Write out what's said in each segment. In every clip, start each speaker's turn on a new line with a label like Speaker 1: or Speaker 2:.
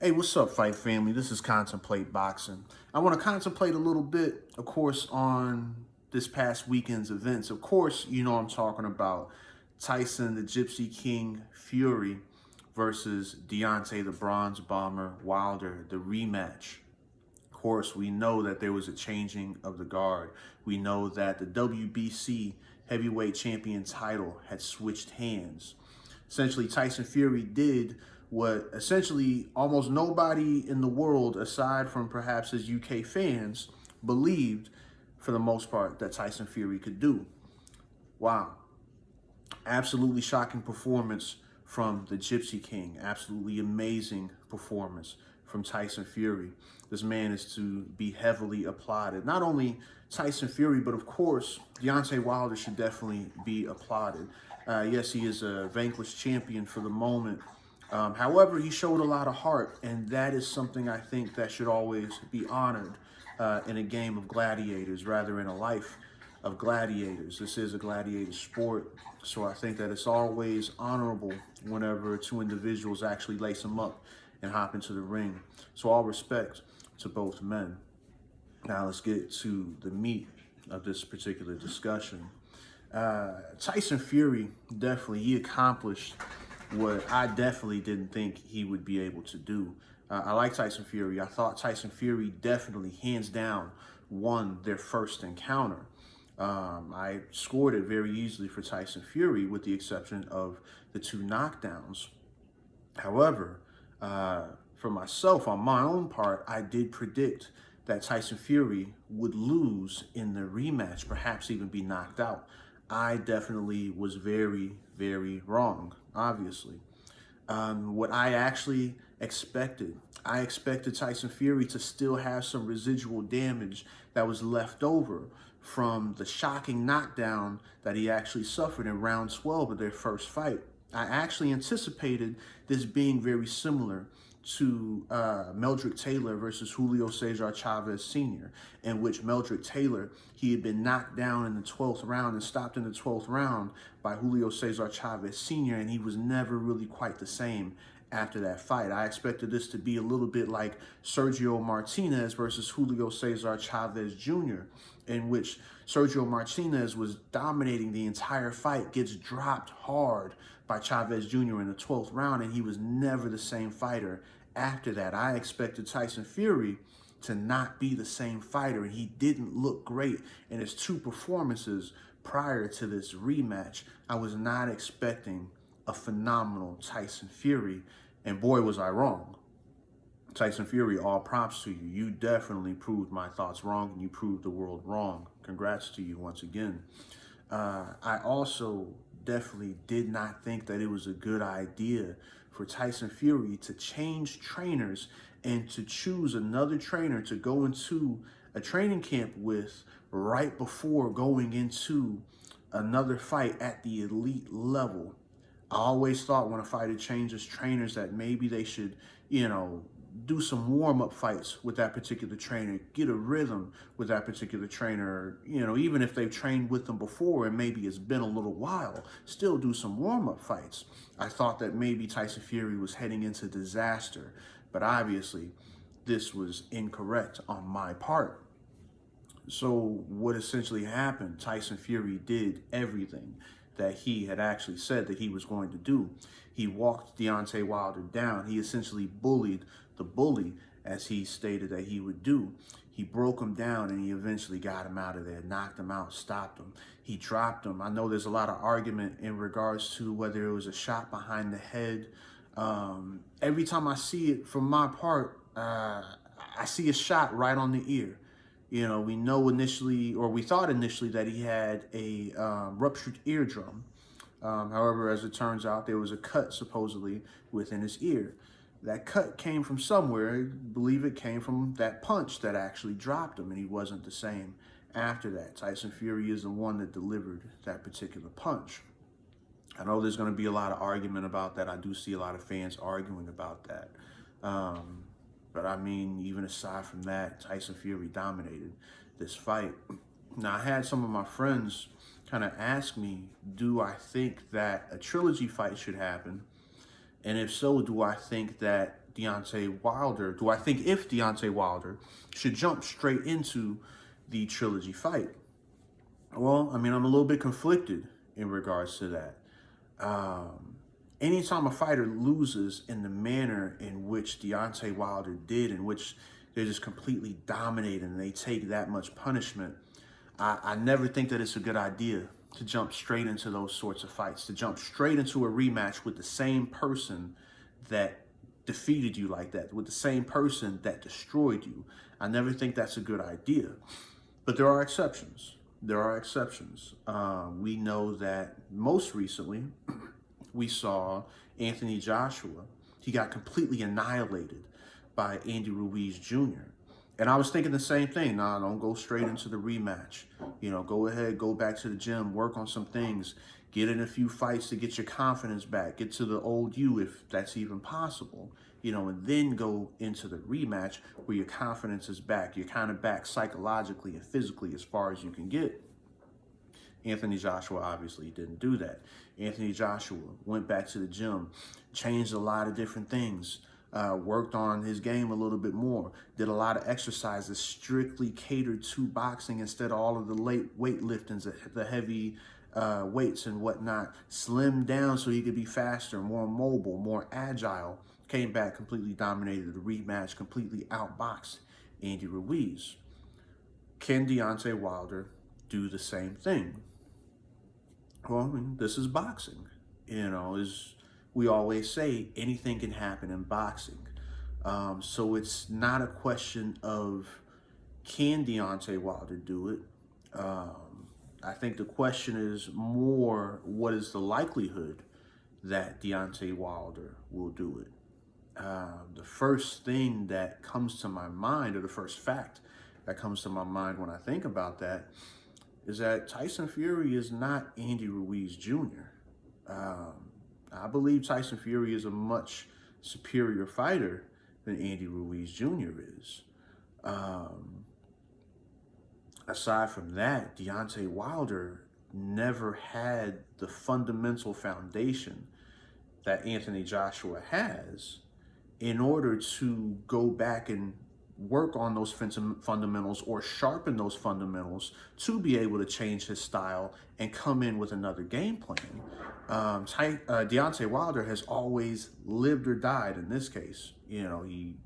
Speaker 1: Hey, what's up, Fight Family? This is Contemplate Boxing. I want to contemplate a little bit, of course, on this past weekend's events. Of course, you know I'm talking about Tyson, the Gypsy King Fury versus Deontay, the Bronze Bomber Wilder, the rematch. Of course, we know that there was a changing of the guard. We know that the WBC heavyweight champion title had switched hands. Essentially, Tyson Fury did what essentially almost nobody in the world, aside from perhaps his UK fans, believed for the most part that Tyson Fury could do. Wow. Absolutely shocking performance from the Gypsy King. Absolutely amazing performance from Tyson Fury. This man is to be heavily applauded. Not only Tyson Fury, but of course, Deontay Wilder should definitely be applauded. Yes, he is a vanquished champion for the moment. However, he showed a lot of heart, and that is something I think that should always be honored in a game of gladiators, rather in a life of gladiators. This is a gladiator sport, so I think that it's always honorable whenever two individuals actually lace them up and hop into the ring. So all respect to both men. Now let's get to the meat of this particular discussion. Tyson Fury he accomplished what I definitely didn't think he would be able to do. I like Tyson Fury. I thought Tyson Fury definitely, hands down, won their first encounter. I scored it very easily for Tyson Fury, with the exception of the two knockdowns. However, for myself, on my own part, I did predict that Tyson Fury would lose in the rematch, perhaps even be knocked out. I definitely was very, very wrong, obviously. What I actually expected, I expected Tyson Fury to still have some residual damage that was left over from the shocking knockdown that he actually suffered in round 12 of their first fight. I actually anticipated this being very similar to Meldrick Taylor versus Julio Cesar Chavez Sr., in which Meldrick Taylor, he had been knocked down in the 12th round and stopped in the 12th round by Julio Cesar Chavez Sr., and he was never really quite the same after that fight. I expected this to be a little bit like Sergio Martinez versus Julio Cesar Chavez Jr., in which Sergio Martinez was dominating the entire fight, gets dropped hard by Chavez Jr. in the 12th round, and he was never the same fighter after that. I expected Tyson Fury to not be the same fighter, and he didn't look great in his two performances prior to this rematch. I was not expecting a phenomenal Tyson Fury, and boy, was I wrong. Tyson Fury, all props to you. You definitely proved my thoughts wrong, and you proved the world wrong. Congrats to you once again. I also definitely did not think that it was a good idea for Tyson Fury to change trainers and to choose another trainer to go into a training camp with right before going into another fight at the elite level. I always thought when a fighter changes trainers that maybe they should, do some warm-up fights with that particular trainer, get a rhythm with that particular trainer, even if they've trained with them before and maybe it's been a little while, still do some warm-up fights. I thought that maybe Tyson Fury was heading into disaster, but obviously this was incorrect on my part. So what essentially happened, Tyson Fury did everything that he had actually said that he was going to do. He walked Deontay Wilder down. He essentially bullied the bully, as he stated that he would do. He broke him down, and he eventually got him out of there, knocked him out, stopped him. He dropped him. I know there's a lot of argument in regards to whether it was a shot behind the head. Every time I see it, from my part, I see a shot right on the ear. We know initially, or we thought initially, that he had a ruptured eardrum. However, as it turns out, there was a cut supposedly within his ear. That cut came from somewhere. I believe it came from that punch that actually dropped him, and he wasn't the same after that. Tyson Fury is the one that delivered that particular punch. I know there's going to be a lot of argument about that. I do see a lot of fans arguing about that. But I mean, even aside from that, Tyson Fury dominated this fight. Now, I had some of my friends kind of ask me, do I think that a trilogy fight should happen? And if so, do I think that Deontay Wilder, do I think if Deontay Wilder should jump straight into the trilogy fight? Well, I mean, I'm a little bit conflicted in regards to that. Anytime a fighter loses in the manner in which Deontay Wilder did, in which they're just completely dominated and they take that much punishment, I never think that it's a good idea to jump straight into those sorts of fights, to jump straight into a rematch with the same person that defeated you like that, with the same person that destroyed you. I never think that's a good idea. But there are exceptions. There are exceptions. We know that most recently, we saw Anthony Joshua. He got completely annihilated by Andy Ruiz Jr. And I was thinking the same thing. Nah, don't go straight into the rematch. You know, go ahead, go back to the gym, work on some things, get in a few fights to get your confidence back, get to the old you if that's even possible, you know, and then go into the rematch where your confidence is back. You're kind of back psychologically and physically as far as you can get. Anthony Joshua obviously didn't do that. Anthony Joshua went back to the gym, changed a lot of different things, worked on his game a little bit more, did a lot of exercises strictly catered to boxing instead of all of the late weightliftings, the heavy weights and whatnot, slimmed down so he could be faster, more mobile, more agile, came back, completely dominated the rematch, completely outboxed Andy Ruiz. Can Deontay Wilder do the same thing? Well, I mean, this is boxing. You know, as we always say, anything can happen in boxing. So it's not a question of can Deontay Wilder do it. I think the question is more, what is the likelihood that Deontay Wilder will do it? The first thing that comes to my mind, or the first fact that comes to my mind when I think about that, is that Tyson Fury is not Andy Ruiz Jr. I believe Tyson Fury is a much superior fighter than Andy Ruiz Jr. is. Aside from that, Deontay Wilder never had the fundamental foundation that Anthony Joshua has in order to go back and work on those fundamentals or sharpen those fundamentals to be able to change his style and come in with another game plan. Deontay Wilder has always lived or died in this case. You know, he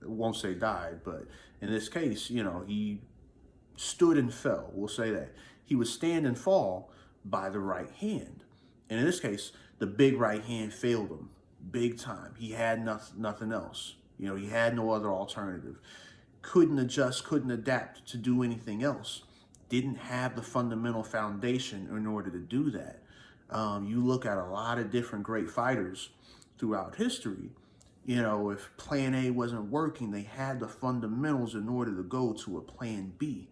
Speaker 1: won't say died, but in this case, you know, he stood and fell. We'll say that. He would stand and fall by the right hand. And in this case, the big right hand failed him big time. He had nothing else. You know, he had no other alternative. Couldn't adjust, couldn't adapt to do anything else. Didn't have the fundamental foundation in order to do that. You look at a lot of different great fighters throughout history. You know, if plan A wasn't working, they had the fundamentals in order to go to a plan B.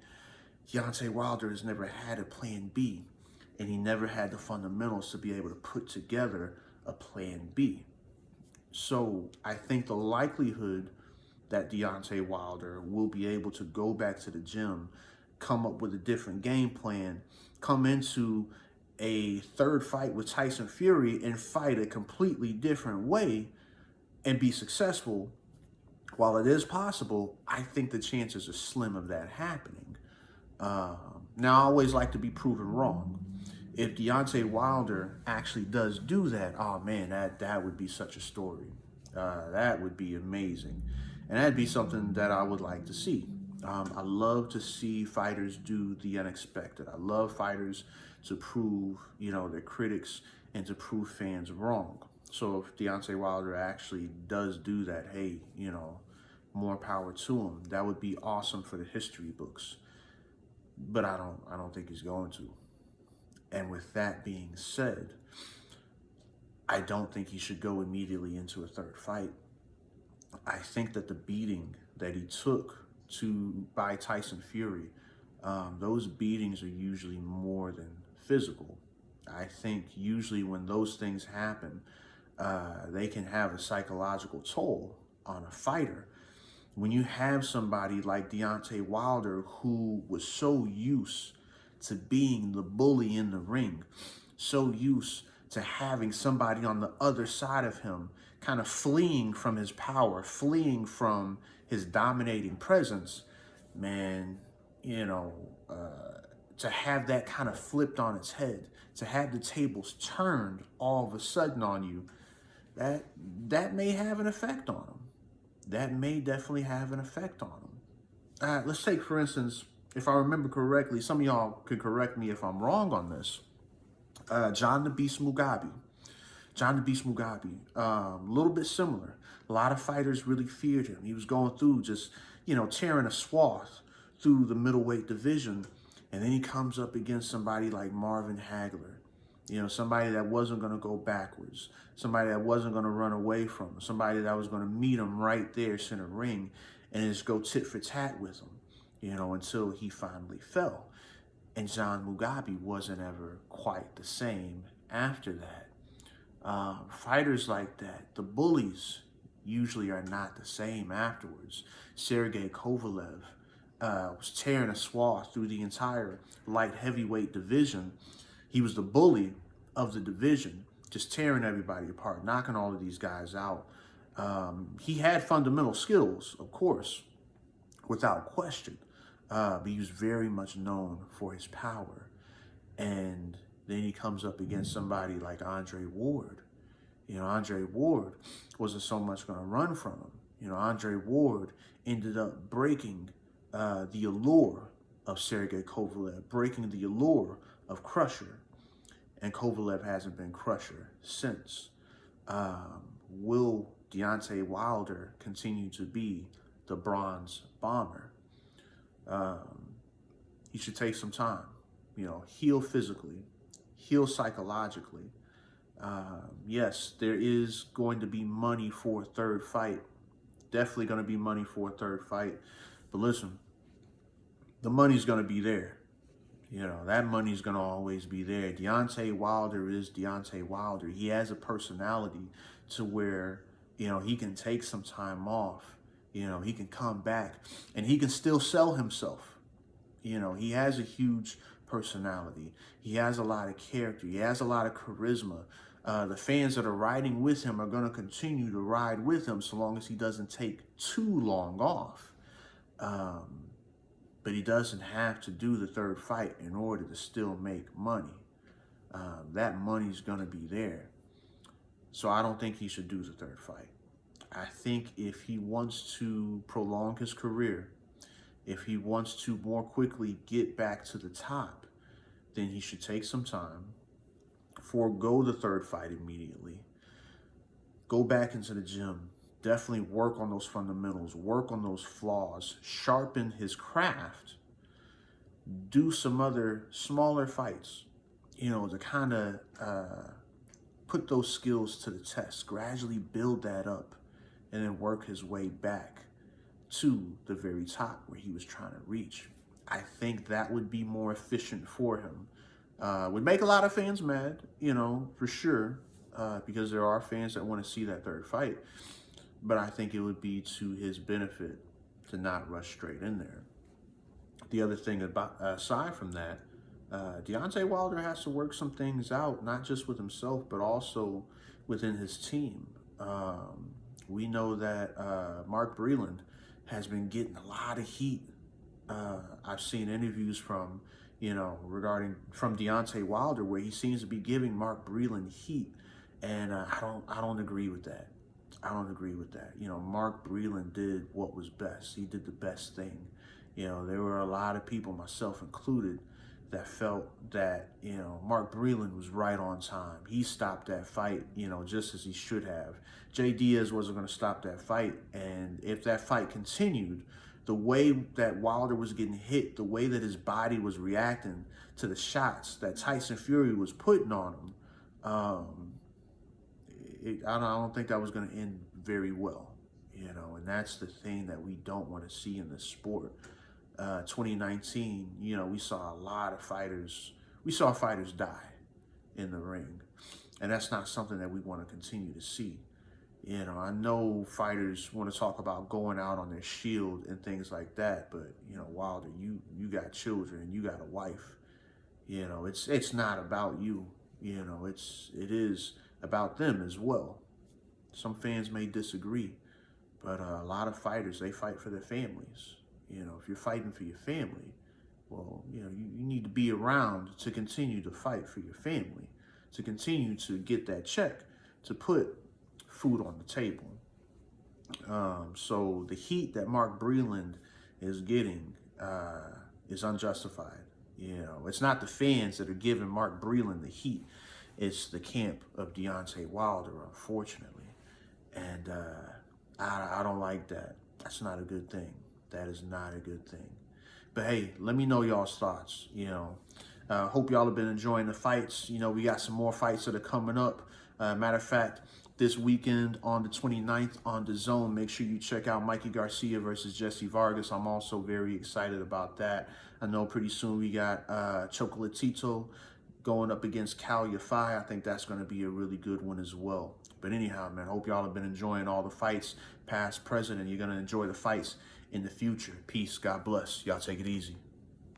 Speaker 1: Deontay Wilder has never had a plan B, and he never had the fundamentals to be able to put together a plan B. So I think the likelihood that Deontay Wilder will be able to go back to the gym, come up with a different game plan, come into a third fight with Tyson Fury and fight a completely different way and be successful, while it is possible, I think the chances are slim of that happening. Now, I always like to be proven wrong. If Deontay Wilder actually does do that, oh man, that would be such a story. That would be amazing. And that'd be something that I would like to see. I love to see fighters do the unexpected. I love fighters to prove, you know, their critics and to prove fans wrong. So if Deontay Wilder actually does do that, hey, you know, more power to him. That would be awesome for the history books. But I don't think he's going to. And with that being said, I don't think he should go immediately into a third fight. I think that the beating that he took by Tyson Fury, those beatings are usually more than physical. I think usually when those things happen, they can have a psychological toll on a fighter. When you have somebody like Deontay Wilder who was so used to being the bully in the ring, so used to having somebody on the other side of him kind of fleeing from his power, fleeing from his dominating presence, man, you know, to have that kind of flipped on its head, to have the tables turned all of a sudden on you, that may have an effect on him. That may definitely have an effect on him. Let's take, for instance, if I remember correctly, some of y'all could correct me if I'm wrong on this. John the Beast Mugabe. John the Beast Mugabe. A little bit similar. A lot of fighters really feared him. He was going through just, tearing a swath through the middleweight division. And then he comes up against somebody like Marvin Hagler. Somebody that wasn't going to go backwards. Somebody that wasn't going to run away from him. Somebody that was going to meet him right there, center ring, and just go tit for tat with him, until he finally fell. And John Mugabe wasn't ever quite the same after that. Fighters like that, the bullies, usually are not the same afterwards. Sergey Kovalev was tearing a swath through the entire light heavyweight division. He was the bully of the division, just tearing everybody apart, knocking all of these guys out. He had fundamental skills, of course, without question. But he was very much known for his power. And then he comes up against somebody like Andre Ward. Andre Ward wasn't so much going to run from him. Andre Ward ended up breaking the allure of Sergey Kovalev, breaking the allure of Crusher. And Kovalev hasn't been Crusher since. Will Deontay Wilder continue to be the Bronze Bomber? He should take some time, heal physically, heal psychologically. Yes, there is going to be money for a third fight. Definitely going to be money for a third fight. But listen, the money's going to be there. That money's going to always be there. Deontay Wilder is Deontay Wilder. He has a personality to where, he can take some time off. He can come back and he can still sell himself. He has a huge personality. He has a lot of character. He has a lot of charisma. The fans that are riding with him are going to continue to ride with him so long as he doesn't take too long off. But he doesn't have to do the third fight in order to still make money. That money's going to be there. So I don't think he should do the third fight. I think if he wants to prolong his career, if he wants to more quickly get back to the top, then he should take some time, forego the third fight immediately, go back into the gym, definitely work on those fundamentals, work on those flaws, sharpen his craft, do some other smaller fights, to kind of put those skills to the test, gradually build that up, and then work his way back to the very top where he was trying to reach. I think that would be more efficient for him. Would make a lot of fans mad, for sure, because there are fans that want to see that third fight. But I think it would be to his benefit to not rush straight in there. The other thing aside from that, Deontay Wilder has to work some things out, not just with himself, but also within his team. We know that Mark Breland has been getting a lot of heat. I've seen interviews from Deontay Wilder where he seems to be giving Mark Breland heat, and I don't agree with that. I don't agree with that. Mark Breland did what was best. He did the best thing. There were a lot of people, myself included, that felt that, Mark Breland was right on time. He stopped that fight, just as he should have. Jay Diaz wasn't going to stop that fight. And if that fight continued, the way that Wilder was getting hit, the way that his body was reacting to the shots that Tyson Fury was putting on him, I don't think that was going to end very well, and that's the thing that we don't want to see in this sport. 2019, we saw a lot of fighters. We saw fighters die in the ring, and that's not something that we want to continue to see. I know fighters want to talk about going out on their shield and things like that, but Wilder, you got children, you got a wife. It's not about you. You know, it is about them as well. Some fans may disagree, but a lot of fighters, they fight for their families. You know, if you're fighting for your family, well, you know, you need to be around to continue to fight for your family, to continue to get that check, to put food on the table. So the heat that Mark Breland is getting is unjustified. You know, it's not the fans that are giving Mark Breland the heat. It's the camp of Deontay Wilder, unfortunately. And I don't like that. That's not a good thing. That is not a good thing. But hey, let me know y'all's thoughts. You know, hope y'all have been enjoying the fights. You know, we got some more fights that are coming up. Matter of fact, this weekend on the 29th on DAZN, make sure you check out Mikey Garcia versus Jesse Vargas. I'm also very excited about that. I know pretty soon we got Chocolatito going up against Cal Yafai. I think that's going to be a really good one as well. But anyhow, man, hope y'all have been enjoying all the fights, past, present, and you're going to enjoy the fights in the future. Peace. God bless. Y'all take it easy.